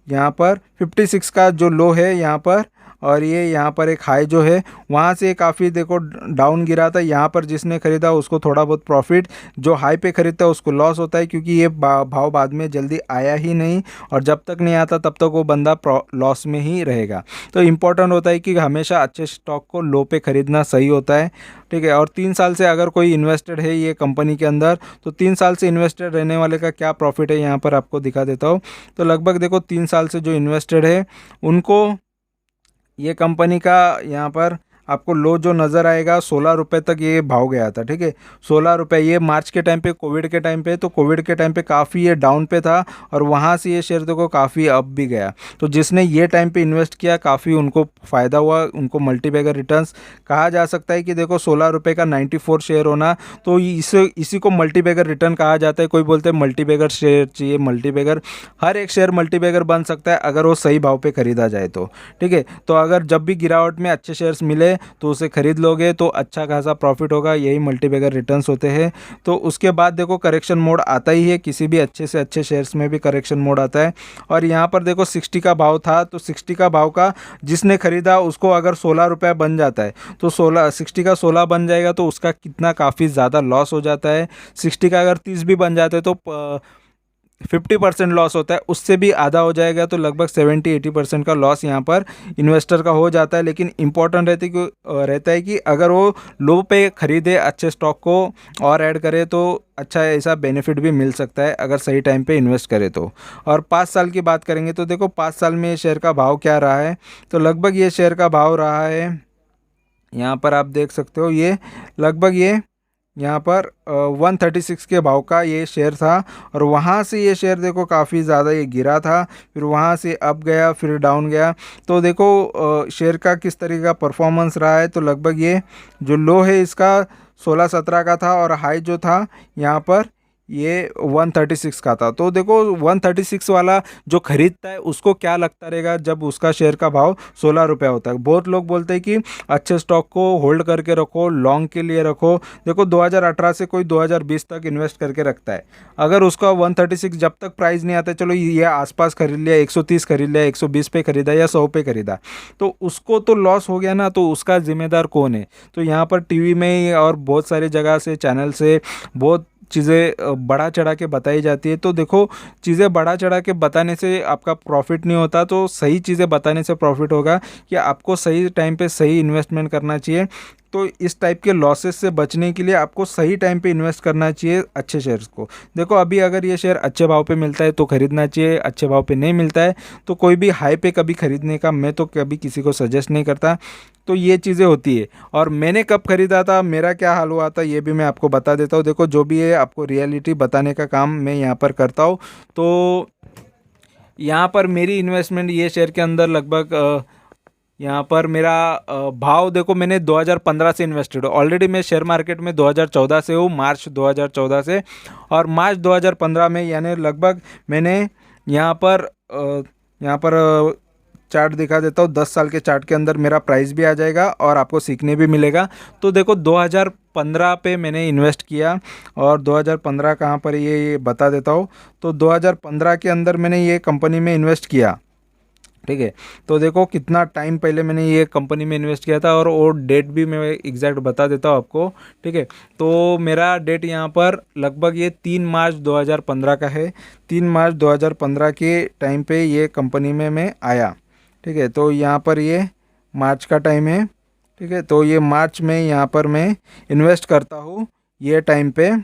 यहाँ पर 56 का जो लो है यहाँ पर और ये यहाँ पर एक हाई जो है वहाँ से काफ़ी देखो डाउन गिरा था। यहाँ पर जिसने ख़रीदा उसको थोड़ा बहुत प्रॉफिट, जो हाई पे ख़रीदता है उसको लॉस होता है, क्योंकि ये भाव बाद में जल्दी आया ही नहीं, और जब तक नहीं आता तब तक वो बंदा लॉस में ही रहेगा। तो इम्पोर्टेंट होता है कि हमेशा अच्छे स्टॉक को लो पे ख़रीदना सही होता है, ठीक है। और 3 साल से अगर कोई इन्वेस्टेड है ये कंपनी के अंदर, तो 3 साल से इन्वेस्टेड रहने वाले का क्या प्रॉफिट है यहाँ पर आपको दिखा देता हूँ। तो लगभग देखो 3 साल से जो इन्वेस्टेड है उनको ये कंपनी का यहाँ पर आपको लो जो नज़र आएगा 16 रुपये तक ये भाव गया था, ठीक है। 16 रुपये ये मार्च के टाइम पे, कोविड के टाइम पे, तो कोविड के टाइम पे काफ़ी ये डाउन पे था और वहाँ से ये शेयर देखो काफ़ी अप भी गया। तो जिसने ये टाइम पे इन्वेस्ट किया काफ़ी उनको फ़ायदा हुआ, उनको मल्टीबैगर रिटर्न्स कहा जा सकता है कि देखो 16 रुपये का 94 शेयर होना, तो इसी को मल्टीबैगर रिटर्न कहा जाता है। कोई बोलते हैं मल्टीबैगर शेयर चाहिए, मल्टीबैगर, हर एक शेयर मल्टीबैगर बन सकता है अगर वो सही भाव पे ख़रीदा जाए तो, ठीक है। तो अगर जब भी गिरावट में अच्छे शेयर्स मिले तो उसे ख़रीद लोगे तो अच्छा खासा प्रॉफिट होगा, यही मल्टीबैगर रिटर्न्स होते हैं। तो उसके बाद देखो करेक्शन मोड आता ही है, किसी भी अच्छे से अच्छे शेयर्स में भी करेक्शन मोड आता है। और यहाँ पर देखो 60 का भाव था, तो 60 का भाव का जिसने ख़रीदा उसको अगर 16 रुपये बन जाता है, तो 60 का 16 बन जाएगा तो उसका कितना काफ़ी ज़्यादा लॉस हो जाता है। 60 का अगर 30 भी बन जाता है तो 50% लॉस होता है, उससे भी आधा हो जाएगा, तो लगभग 70-80% का लॉस यहाँ पर इन्वेस्टर का हो जाता है। लेकिन इम्पॉर्टेंट रहता है कि अगर वो लो पे ख़रीदे अच्छे स्टॉक को और ऐड करे तो अच्छा ऐसा बेनिफिट भी मिल सकता है अगर सही टाइम पे इन्वेस्ट करे तो। और 5 साल की बात करेंगे तो देखो 5 साल में ये शेयर का भाव क्या रहा है, तो लगभग ये शेयर का भाव रहा है, यहाँ पर आप देख सकते हो, ये लगभग ये यहाँ पर 136 के भाव का ये शेयर था। और वहाँ से ये शेयर देखो काफ़ी ज़्यादा ये गिरा था, फिर वहाँ से अप गया, फिर डाउन गया। तो देखो शेयर का किस तरीके का परफॉर्मेंस रहा है, तो लगभग ये जो लो है इसका 16-17 का था और हाई जो था यहाँ पर ये 136 का था। तो देखो 136 वाला जो खरीदता है उसको क्या लगता रहेगा जब उसका शेयर का भाव 16 रुपये होता है। बहुत लोग बोलते हैं कि अच्छे स्टॉक को होल्ड करके रखो, लॉन्ग के लिए रखो। देखो 2018 से कोई 2020 तक इन्वेस्ट करके रखता है, अगर उसका 136 जब तक प्राइस नहीं आता, चलो ये आसपास खरीद लिया, 130 खरीद लिया, 120 पे खरीदा या 100 पे खरीदा, तो उसको तो लॉस हो गया ना, तो उसका जिम्मेदार कौन है। तो यहाँ पर टीवी में और बहुत सारी जगह से, चैनल से बहुत चीज़ें बढ़ा चढ़ा के बताई जाती है। तो देखो चीज़ें बढ़ा चढ़ा के बताने से आपका प्रॉफिट नहीं होता, तो सही चीज़ें बताने से प्रॉफिट होगा कि आपको सही टाइम पे सही इन्वेस्टमेंट करना चाहिए। तो इस टाइप के लॉसेस से बचने के लिए आपको सही टाइम पे इन्वेस्ट करना चाहिए अच्छे शेयर्स को। देखो अभी अगर ये शेयर अच्छे भाव पे मिलता है तो ख़रीदना चाहिए, अच्छे भाव पे नहीं मिलता है तो कोई भी हाई पे कभी ख़रीदने का मैं तो कभी किसी को सजेस्ट नहीं करता। तो ये चीज़ें होती है। और मैंने कब ख़रीदा था, मेरा क्या हाल हुआ था, ये भी मैं आपको बता देता हूँ। देखो जो भी है आपको रियलिटी बताने का काम मैं यहाँ पर करता हूँ। तो यहाँ पर मेरी इन्वेस्टमेंट ये शेयर के अंदर लगभग यहाँ पर मेरा भाव देखो, मैंने 2015 से इन्वेस्टेड हूँ ऑलरेडी। मैं शेयर मार्केट में 2014 से हूँ, मार्च 2014 से। और मार्च 2015 में यानी लगभग मैंने यहाँ पर चार्ट दिखा देता हूँ। 10 साल के चार्ट के अंदर मेरा प्राइस भी आ जाएगा और आपको सीखने भी मिलेगा। तो देखो 2015 पे मैंने इन्वेस्ट किया, और 2015 कहाँ पर ये बता देता हूँ। तो 2015 के अंदर मैंने ये कंपनी में इन्वेस्ट किया, ठीक है। तो देखो कितना टाइम पहले मैंने ये कंपनी में इन्वेस्ट किया था, और वो डेट भी मैं एग्जैक्ट बता देता हूँ आपको, ठीक है। तो मेरा डेट यहाँ पर लगभग ये 3 मार्च 2015 का है। 3 मार्च 2015 के टाइम पे ये कंपनी में मैं आया, ठीक है। तो यहाँ पर ये मार्च का टाइम है, ठीक है। तो ये मार्च में यहाँ पर मैं इन्वेस्ट करता हूँ ये टाइम पे,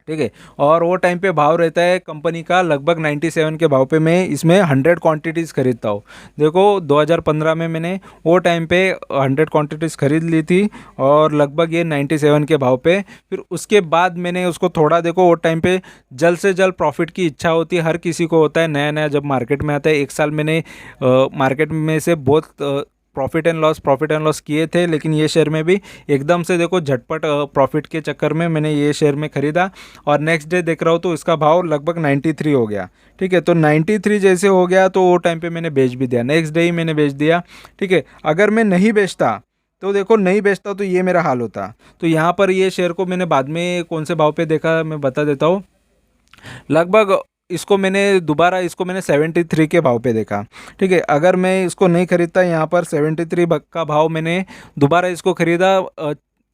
ठीक है। और वो टाइम पे भाव रहता है कंपनी का लगभग 97 के भाव पे मैं इसमें 100 क्वांटिटीज़ खरीदता हूँ। देखो 2015 में मैंने वो टाइम पे 100 क्वांटिटीज़ खरीद ली थी, और लगभग ये 97 के भाव पे। फिर उसके बाद मैंने उसको थोड़ा, देखो वो टाइम पे जल्द से जल्द प्रॉफिट की इच्छा होती है, हर किसी को होता है, नया नया जब मार्केट में आता है। एक साल मैंने मार्केट में से बहुत प्रॉफिट एंड लॉस किए थे, लेकिन ये शेयर में भी एकदम से देखो झटपट प्रॉफिट के चक्कर में मैंने ये शेयर में ख़रीदा, और नेक्स्ट डे देख रहा हूँ तो इसका भाव लगभग 93 हो गया, ठीक है। तो 93 जैसे हो गया तो वो टाइम पे मैंने बेच भी दिया, नेक्स्ट डे ही मैंने बेच दिया, ठीक है। अगर मैं नहीं बेचता तो देखो, नहीं बेचता तो ये मेरा हाल होता। तो यहाँ पर ये शेयर को मैंने बाद में कौन से भाव पर देखा मैं बता देता हूँ। लगभग इसको मैंने 73 के भाव पे देखा। ठीक है, अगर मैं इसको नहीं खरीदता यहाँ पर 73 का भाव मैंने दोबारा इसको खरीदा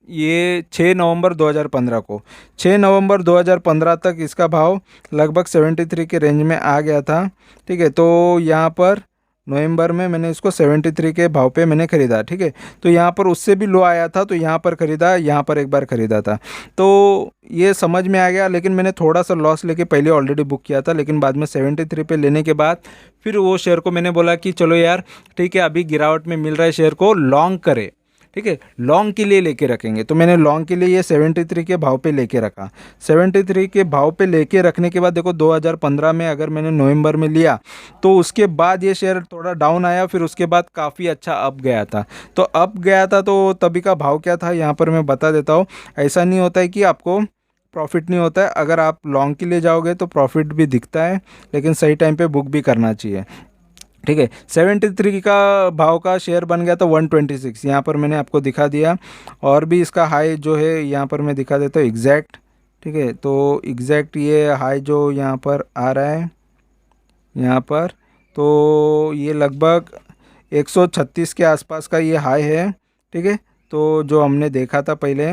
ये 6 नवंबर 2015 को। 6 नवंबर 2015 तक इसका भाव लगभग 73 के रेंज में आ गया था। ठीक है, तो यहाँ पर नवंबर में मैंने इसको 73 के भाव पे मैंने ख़रीदा। ठीक है, तो यहाँ पर उससे भी लो आया था तो यहाँ पर ख़रीदा, यहाँ पर एक बार ख़रीदा था, तो ये समझ में आ गया। लेकिन मैंने थोड़ा सा लॉस लेके पहले ऑलरेडी बुक किया था, लेकिन बाद में 73 पे लेने के बाद फिर वो शेयर को मैंने बोला कि चलो यार ठीक है, अभी गिरावट में मिल रहा है, शेयर को लॉन्ग करे। ठीक है, लॉन्ग के लिए लेके रखेंगे, तो मैंने लॉन्ग के लिए ये 73 के भाव पे लेके रखा। 73 के भाव पे लेके रखने के बाद देखो 2015 में अगर मैंने नवंबर में लिया तो उसके बाद ये शेयर थोड़ा डाउन आया, फिर उसके बाद काफ़ी अच्छा अप गया था। तो अप गया था तो तभी का भाव क्या था यहाँ पर मैं बता देता हूँ। ऐसा नहीं होता है कि आपको प्रॉफिट नहीं होता है, अगर आप लॉन्ग के लिए जाओगे तो प्रॉफिट भी दिखता है, लेकिन सही टाइम पे बुक भी करना चाहिए। ठीक है, 73 का भाव का शेयर बन गया था 126, यहाँ पर मैंने आपको दिखा दिया। और भी इसका हाई जो है यहाँ पर मैं दिखा देता हूँ एग्जैक्ट। ठीक है, तो एग्जैक्ट ये हाई जो यहाँ पर आ रहा है यहाँ पर, तो ये लगभग 136 के आसपास का ये हाई है। ठीक है, तो जो हमने देखा था पहले,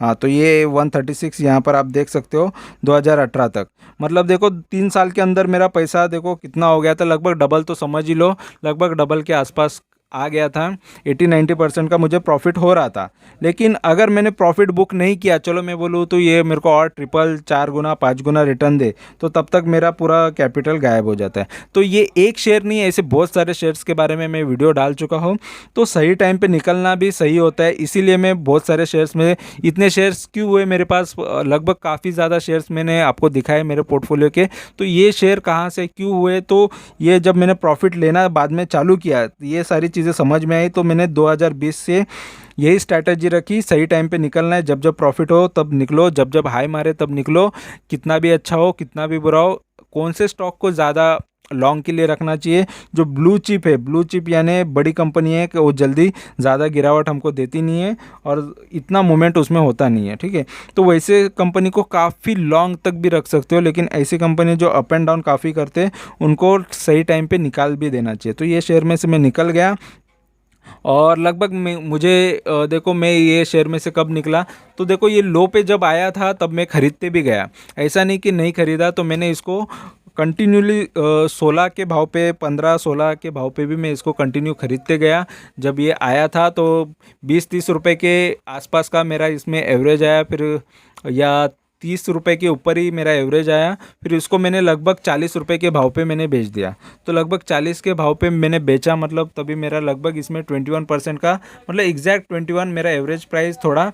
हाँ, तो ये 136 यहाँ पर आप देख सकते हो 2018 तक। मतलब देखो 3 साल के अंदर मेरा पैसा देखो कितना हो गया था, लगभग डबल तो समझ ही लो, लगभग डबल के आसपास आ गया था। 80-90% का मुझे प्रॉफिट हो रहा था। लेकिन अगर मैंने प्रॉफिट बुक नहीं किया, चलो मैं बोलूँ तो ये मेरे को और ट्रिपल 4 गुना 5 गुना रिटर्न दे, तो तब तक मेरा पूरा कैपिटल गायब हो जाता है। तो ये एक शेयर नहीं, ऐसे बहुत सारे शेयर्स के बारे में मैं वीडियो डाल चुका हूँ। तो सही टाइम पे निकलना भी सही होता है, इसीलिए मैं बहुत सारे शेयर्स में, इतने शेयर्स क्यों हुए मेरे पास, लगभग काफ़ी ज़्यादा शेयर्स मैंने आपको दिखाए मेरे पोर्टफोलियो के। तो ये शेयर कहाँ से क्यों हुए, तो ये जब मैंने प्रॉफिट लेना बाद में चालू किया, ये सारी चीज़ें समझ में आई, तो मैंने 2020 से यही स्ट्रैटेजी रखी, सही टाइम पे निकलना है, जब जब प्रॉफिट हो तब निकलो, जब जब हाई मारे तब निकलो, कितना भी अच्छा हो कितना भी बुरा हो। कौन से स्टॉक को ज़्यादा लॉन्ग के लिए रखना चाहिए, जो ब्लू चिप है, ब्लू चिप यानी बड़ी कंपनी है कि वो जल्दी ज़्यादा गिरावट हमको देती नहीं है और इतना मूवमेंट उसमें होता नहीं है। ठीक है, तो वैसे कंपनी को काफ़ी लॉन्ग तक भी रख सकते हो, लेकिन ऐसी कंपनी जो अप एंड डाउन काफ़ी करते हैं उनको सही टाइम पे निकाल भी देना चाहिए। तो ये शेयर में से मैं निकल गया और लगभग मुझे देखो मैं ये शेयर में से कब निकला, तो देखो ये लो पे जब आया था तब मैं ख़रीदते भी गया, ऐसा नहीं कि नहीं ख़रीदा। तो मैंने इसको कंटिन्यूली 16 के भाव पे, 15-16 के भाव पे भी मैं इसको कंटिन्यू ख़रीदते गया। जब ये आया था तो 20-30 रुपए के आसपास का मेरा इसमें एवरेज आया, फिर या 30 रुपए के ऊपर ही मेरा एवरेज आया। फिर इसको मैंने लगभग 40 रुपए के भाव पे मैंने बेच दिया। तो लगभग 40 के भाव पे मैंने बेचा, मतलब तभी मेरा लगभग इसमें 21% का, मतलब एग्जैक्ट 21 मेरा एवरेज प्राइस थोड़ा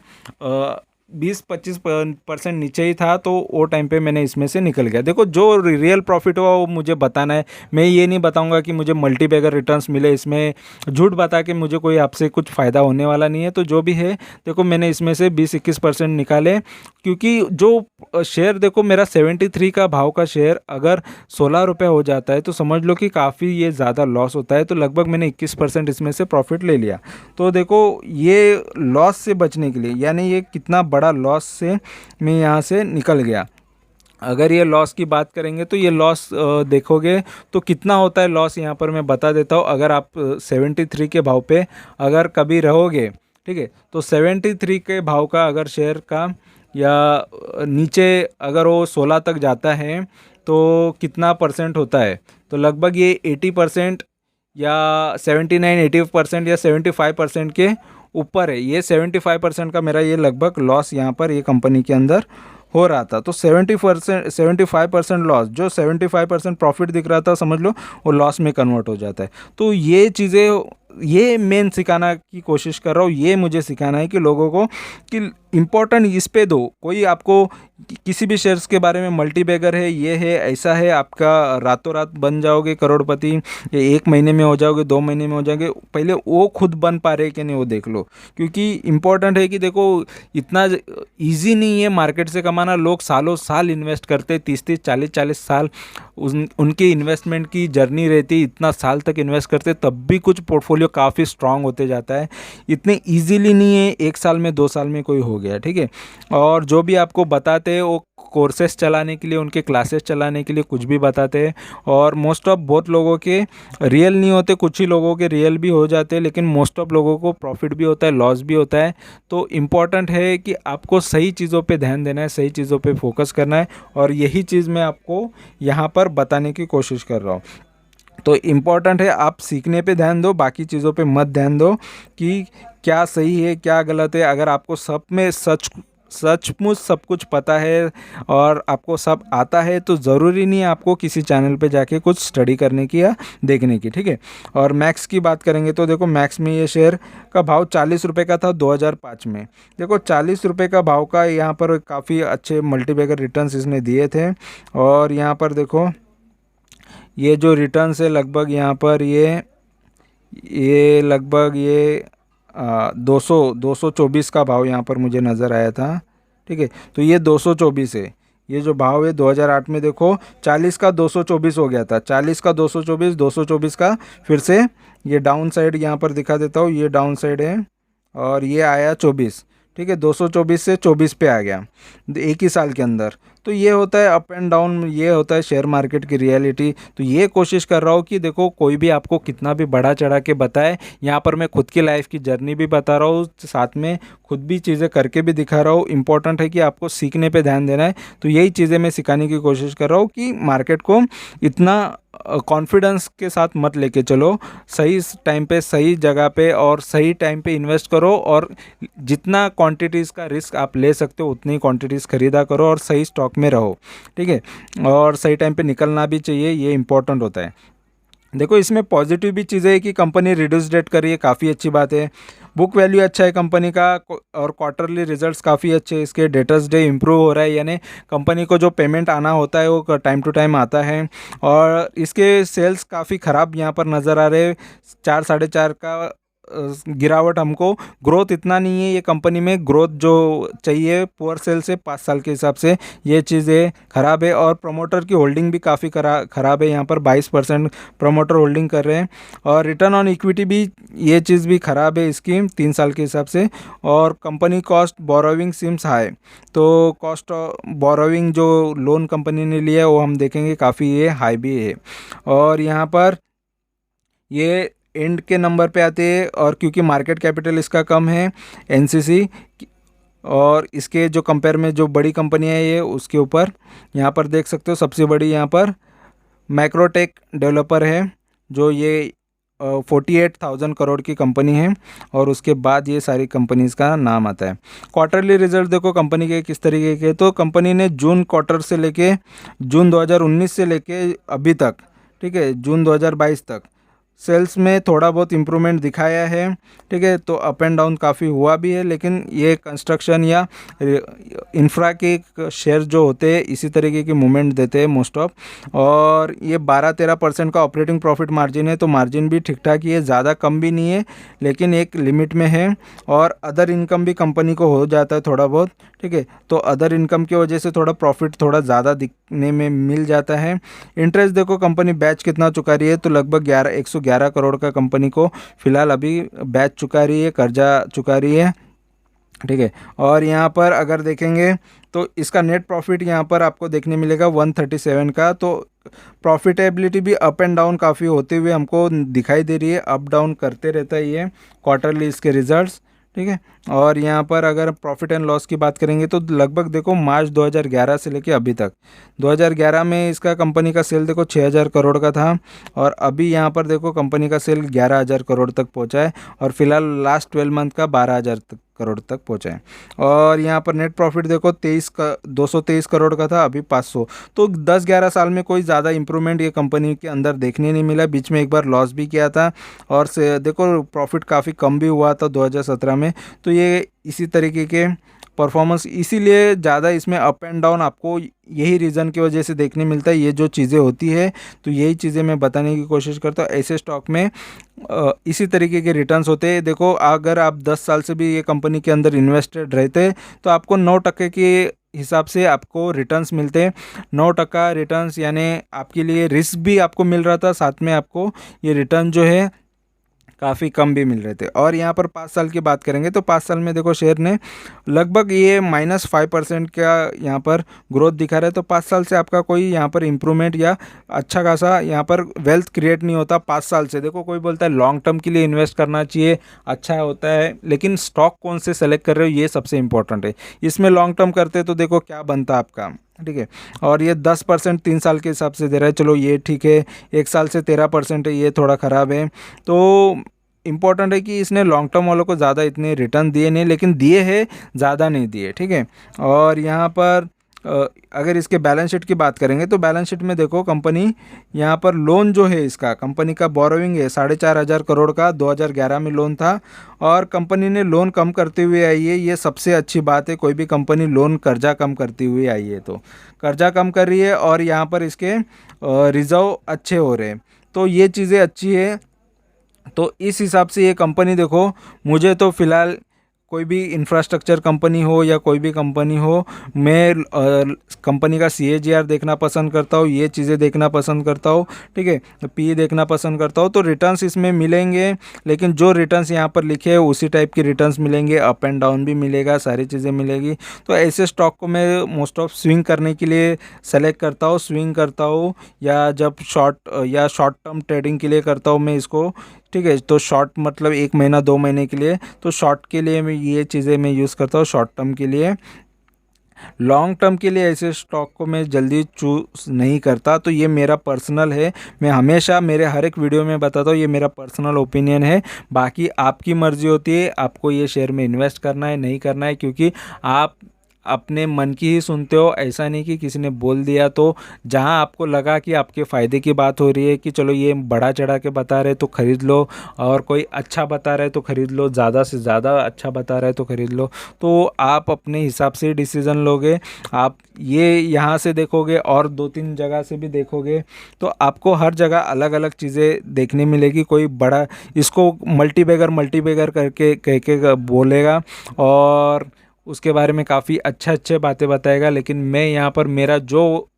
20-25% नीचे ही था, तो वो टाइम पे मैंने इसमें से निकल गया। देखो जो रियल प्रॉफिट हुआ वो मुझे बताना है, मैं ये नहीं बताऊंगा कि मुझे मल्टी बैगर रिटर्न्स मिले, इसमें झूठ बता के मुझे कोई आपसे कुछ फ़ायदा होने वाला नहीं है। तो जो भी है देखो मैंने इसमें से 20-21% निकाले, क्योंकि जो शेयर देखो मेरा 73 का भाव का शेयर अगर 16 रुपये हो जाता है तो समझ लो कि काफ़ी ये ज़्यादा लॉस होता है। तो लगभग मैंने 21% इसमें से प्रॉफिट ले लिया। तो देखो ये लॉस से बचने के लिए, यानी ये कितना बड़ा लॉस से मैं यहाँ से निकल गया। अगर ये लॉस की बात करेंगे तो ये लॉस देखोगे तो कितना होता है लॉस, यहाँ पर मैं बता देता हूँ। अगर आप 73 के भाव पे अगर कभी रहोगे, ठीक है, तो 73 के भाव का अगर शेयर का या नीचे अगर वो 16 तक जाता है तो कितना परसेंट होता है, तो लगभग ये 80% या 79-80% या 75% के ऊपर है। ये 75% का मेरा ये लगभग लॉस यहाँ पर ये कंपनी के अंदर हो रहा था। तो 75% लॉस, जो 75% प्रॉफिट दिख रहा था समझ लो वो लॉस में कन्वर्ट हो जाता है। तो ये चीज़ें, ये मेन सिखाना की कोशिश कर रहा हूँ, ये मुझे सिखाना है कि लोगों को कि इम्पोर्टेंट इस पे दो। कोई आपको किसी भी शेयर्स के बारे में मल्टी बैगर है, ये है, ऐसा है, आपका रातों रात बन जाओगे करोड़पति, या 1 महीने में हो जाओगे, 2 महीने में हो जाओगे, पहले वो खुद बन पा रहे कि नहीं वो देख लो। क्योंकि इम्पोर्टेंट है कि देखो इतना ईजी नहीं है मार्केट से कमाना। लोग सालों साल इन्वेस्ट करते, 30-30 40-40 साल उनकी इन्वेस्टमेंट की जर्नी रहती, इतना साल तक इन्वेस्ट करते तब भी कुछ पोर्टफोलियो पोर्टफोलियो काफ़ी स्ट्रांग होते जाता है। इतने इजीली नहीं है 1 साल में 2 साल में कोई हो गया, ठीक है। और जो भी आपको बताते हैं वो कोर्सेस चलाने के लिए, उनके क्लासेस चलाने के लिए कुछ भी बताते हैं, और मोस्ट ऑफ बहुत लोगों के रियल नहीं होते, कुछ ही लोगों के रियल भी हो जाते हैं, लेकिन मोस्ट ऑफ लोगों को प्रॉफिट भी होता है, लॉस भी होता है। तो इम्पॉर्टेंट है कि आपको सही चीज़ों पे ध्यान देना है, सही चीज़ों पे फोकस करना है, और यही चीज़ मैं आपको यहाँ पर बताने की कोशिश कर रहा हूँ। तो इम्पॉर्टेंट है आप सीखने पे ध्यान दो, बाकी चीज़ों पे मत ध्यान दो कि क्या सही है क्या गलत है। अगर आपको सब में सचमुच सब कुछ पता है और आपको सब आता है तो ज़रूरी नहीं है आपको किसी चैनल पे जाके कुछ स्टडी करने की या देखने की, ठीक है। और मैक्स की बात करेंगे तो देखो, मैक्स में ये शेयर का भाव 40 रुपये का था 2005 में। देखो 40 रुपये का भाव का यहाँ पर काफ़ी अच्छे मल्टीबैगर रिटर्न्स इसने दिए थे। और यहाँ पर देखो ये जो रिटर्न्स है लगभग यहाँ पर ये लगभग ये 224 का भाव यहाँ पर मुझे नज़र आया था, ठीक है। तो ये 224 है, ये जो भाव है 2008 में देखो 40 का 224 हो गया था, 40 का 224, 224 का फिर से ये डाउन साइड यहाँ पर दिखा देता हूँ, ये डाउन साइड है और ये आया 24, ठीक है। 224 से 24 पे आ गया एक ही साल के अंदर। तो ये होता है अप एंड डाउन, ये होता है शेयर मार्केट की रियलिटी। तो ये कोशिश कर रहा हूँ कि देखो कोई भी आपको कितना भी बढ़ा चढ़ा के बताए, यहाँ पर मैं खुद की लाइफ की जर्नी भी बता रहा हूँ, साथ में खुद भी चीज़ें करके भी दिखा रहा हूँ। इंपॉर्टेंट है कि आपको सीखने पे ध्यान देना है। तो यही चीज़ें मैं सिखाने की कोशिश कर रहा हूँ कि मार्केट को इतना कॉन्फिडेंस के साथ मत लेके चलो, सही टाइम पे सही जगह पे और सही टाइम पे इन्वेस्ट करो, और जितना क्वांटिटीज़ का रिस्क आप ले सकते हो उतनी क्वांटिटीज़ खरीदा करो और सही स्टॉक में रहो, ठीक है। और सही टाइम पे निकलना भी चाहिए, ये इंपॉर्टेंट होता है। देखो इसमें पॉजिटिव भी चीज़ें है कि कंपनी रिड्यूस डेट कर रही है, काफ़ी अच्छी बात है। बुक वैल्यू अच्छा है कंपनी का, और क्वार्टरली रिजल्ट्स काफ़ी अच्छे हैं इसके। डेटर्स डे इम्प्रूव हो रहा है, यानी कंपनी को जो पेमेंट आना होता है वो टाइम टू टाइम आता है। और इसके सेल्स काफ़ी ख़राब यहाँ पर नज़र आ रहे हैं, 4 साढ़े 4 का गिरावट हमको। ग्रोथ इतना नहीं है ये कंपनी में, ग्रोथ जो चाहिए पुअर सेल से 5 साल के हिसाब से ये चीज़ें ख़राब है। और प्रमोटर की होल्डिंग भी काफ़ी ख़राब है, यहाँ पर 22% प्रमोटर होल्डिंग कर रहे हैं। और रिटर्न ऑन इक्विटी भी ये चीज़ भी ख़राब है इसकी 3 साल के हिसाब से। और company cost borrowing seems high, तो कॉस्ट बोरोविंग जो लोन कंपनी ने लिया है वो हम देखेंगे काफ़ी ये हाई भी है। और यहाँ पर ये एंड के नंबर पे आते हैं, और क्योंकि मार्केट कैपिटल इसका कम है एनसीसी, और इसके जो कंपेयर में जो बड़ी कंपनी है ये उसके ऊपर यहाँ पर देख सकते हो सबसे बड़ी यहाँ पर मैक्रोटेक डेवलपर है, जो ये 48,000 करोड़ की कंपनी है, और उसके बाद ये सारी कंपनीज़ का नाम आता है। क्वार्टरली रिजल्ट देखो कंपनी के किस तरीके के, तो कंपनी ने जून क्वार्टर से लेके जून 2019 से लेके अभी तक, ठीक है, जून 2022 तक सेल्स में थोड़ा बहुत इम्प्रूवमेंट दिखाया है, ठीक है। तो अप एंड डाउन काफ़ी हुआ भी है, लेकिन ये कंस्ट्रक्शन या इंफ्रा के शेयर जो होते हैं इसी तरीके की मूवमेंट देते हैं मोस्ट ऑफ। और ये 12-13% का ऑपरेटिंग प्रॉफिट मार्जिन है, तो मार्जिन भी ठीक ठाक ही है, ज़्यादा कम भी नहीं है, लेकिन एक लिमिट में है। और अदर इनकम भी कंपनी को हो जाता है थोड़ा बहुत, ठीक है। तो अदर इनकम की वजह से थोड़ा प्रॉफिट थोड़ा ज़्यादा दिखने में मिल जाता है। इंटरेस्ट देखो कंपनी बैच कितना चुका रही है, तो लगभग 111 करोड़ का कंपनी को फिलहाल अभी बैच चुका रही है, कर्जा चुका रही है, ठीक है। और यहाँ पर अगर देखेंगे तो इसका नेट प्रॉफिट यहाँ पर आपको देखने मिलेगा 137 का। तो प्रॉफिटेबिलिटी भी अप एंड डाउन काफ़ी होते हुए हमको दिखाई दे रही है, अप डाउन करते रहता है ये क्वार्टरली इसके रिजल्ट्स, ठीक है। और यहाँ पर अगर प्रॉफिट एंड लॉस की बात करेंगे तो लगभग देखो मार्च 2011 से लेके अभी तक, 2011 में इसका कंपनी का सेल देखो 6,000 करोड़ का था, और अभी यहाँ पर देखो कंपनी का सेल 11,000 करोड़ तक पहुँचा है, और फिलहाल लास्ट 12 मंथ का 12,000 करोड़ तक पहुँचा है। और यहाँ पर नेट प्रॉफिट देखो 223 करोड़ का था, अभी 500। तो 10-11 साल में कोई ज़्यादा इंप्रूवमेंट ये कंपनी के अंदर देखने नहीं मिला, बीच में एक बार लॉस भी किया था, और से देखो प्रॉफिट काफ़ी कम भी हुआ था 2017 में। तो ये इसी तरीके के परफॉर्मेंस, इसीलिए ज़्यादा इसमें अप एंड डाउन आपको यही रीज़न की वजह से देखने मिलता है, ये जो चीज़ें होती है। तो यही चीज़ें मैं बताने की कोशिश करता हूँ। ऐसे स्टॉक में इसी तरीके के रिटर्न्स होते हैं। देखो अगर आप 10 साल से भी ये कंपनी के अंदर इन्वेस्टेड रहते तो आपको 9% के हिसाब से आपको रिटर्न्स मिलते हैं। 9% रिटर्न्स यानी आपके लिए रिस्क भी आपको मिल रहा था, साथ में आपको ये रिटर्न जो है काफ़ी कम भी मिल रहे थे। और यहाँ पर 5 साल की बात करेंगे तो 5 साल में देखो शेयर ने लगभग ये -5% का यहाँ पर ग्रोथ दिखा रहा है। तो 5 साल से आपका कोई यहाँ पर इम्प्रूवमेंट या अच्छा खासा यहाँ पर वेल्थ क्रिएट नहीं होता 5 साल से। देखो कोई बोलता है लॉन्ग टर्म के लिए इन्वेस्ट करना चाहिए, अच्छा होता है, लेकिन स्टॉक कौन से सेलेक्ट कर रहे हो ये सबसे इंपॉर्टेंट है। इसमें लॉन्ग टर्म करते तो देखो क्या बनता आपका, ठीक है। और ये 10% 3 साल के हिसाब से दे रहा है, चलो ये ठीक है। 1 साल से 13% है, ये थोड़ा ख़राब है। तो इम्पॉर्टेंट है कि इसने लॉन्ग टर्म वालों को ज़्यादा इतने रिटर्न दिए नहीं, लेकिन दिए हैं, ज़्यादा नहीं दिए, ठीक है। और यहाँ पर अगर इसके बैलेंस शीट की बात करेंगे तो बैलेंस शीट में देखो कंपनी यहाँ पर लोन जो है इसका कंपनी का बोरोइंग है 4,500 करोड़ का 2011 में लोन था। और कंपनी ने लोन कम करते हुए आई है, ये सबसे अच्छी बात है। कोई भी कंपनी लोन कर्जा कम करती हुई आई है तो कर्जा कम कर रही है और यहाँ पर इसके रिजर्व अच्छे हो रहे हैं, तो ये चीज़ें अच्छी है। तो इस हिसाब से ये कंपनी देखो, मुझे तो फ़िलहाल कोई भी इंफ्रास्ट्रक्चर कंपनी हो या कोई भी कंपनी हो, मैं कंपनी का CAGR देखना पसंद करता हूँ, ये चीज़ें देखना पसंद करता हूँ, ठीक है। PE देखना पसंद करता हूँ। तो रिटर्न्स इसमें मिलेंगे, लेकिन जो रिटर्न्स यहाँ पर लिखे हैं उसी टाइप की रिटर्न्स मिलेंगे, अप एंड डाउन भी मिलेगा, सारी चीज़ें मिलेगी। तो ऐसे स्टॉक को मैं मोस्ट ऑफ स्विंग करने के लिए सेलेक्ट करता हूँ, स्विंग करता हूँ, या जब शॉर्ट टर्म ट्रेडिंग के लिए करता हूँ मैं इसको, ठीक है। तो शॉर्ट मतलब 1 महीना 2 महीने के लिए, तो शॉर्ट के लिए मैं ये चीज़ें मैं यूज़ करता हूँ शॉर्ट टर्म के लिए। लॉन्ग टर्म के लिए ऐसे स्टॉक को मैं जल्दी चूज़ नहीं करता। तो ये मेरा पर्सनल है, मैं हमेशा मेरे हर एक वीडियो में बताता हूँ, ये मेरा पर्सनल ओपिनियन है। बाकी आपकी मर्ज़ी होती है आपको ये शेयर में इन्वेस्ट करना है नहीं करना है, क्योंकि आप अपने मन की ही सुनते हो। ऐसा नहीं कि किसी ने बोल दिया, तो जहां आपको लगा कि आपके फ़ायदे की बात हो रही है कि चलो ये बढ़ा चढ़ा के बता रहे तो ख़रीद लो, और कोई अच्छा बता रहा है तो ख़रीद लो, ज़्यादा से ज़्यादा अच्छा बता रहा है तो ख़रीद लो, तो आप अपने हिसाब से डिसीज़न लोगे। आप ये यहाँ से देखोगे और 2-3 जगह से भी देखोगे, तो आपको हर जगह अलग अलग चीज़ें देखने मिलेगी। कोई बड़ा इसको मल्टीबैगर करके कह के बोलेगा और उसके बारे में काफ़ी अच्छे बातें बताएगा, लेकिन मैं यहाँ पर मेरा जो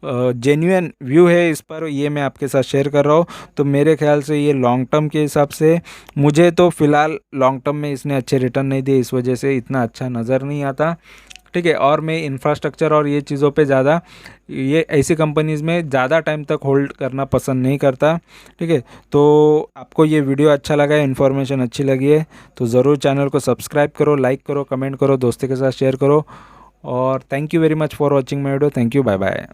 जेन्युइन व्यू है इस पर, ये मैं आपके साथ शेयर कर रहा हूँ। तो मेरे ख्याल से ये लॉन्ग टर्म के हिसाब से मुझे तो फ़िलहाल लॉन्ग टर्म में इसने अच्छे रिटर्न नहीं दिए, इस वजह से इतना अच्छा नज़र नहीं आता, ठीक है। और मैं इंफ्रास्ट्रक्चर और ये चीज़ों पे ज़्यादा, ये ऐसी कंपनीज़ में ज़्यादा टाइम तक होल्ड करना पसंद नहीं करता, ठीक है। तो आपको ये वीडियो अच्छा लगा है, इन्फॉर्मेशन अच्छी लगी है, तो ज़रूर चैनल को सब्सक्राइब करो, लाइक करो, कमेंट करो, दोस्तों के साथ शेयर करो। और thank you very much for watching my video. Thank you, bye bye.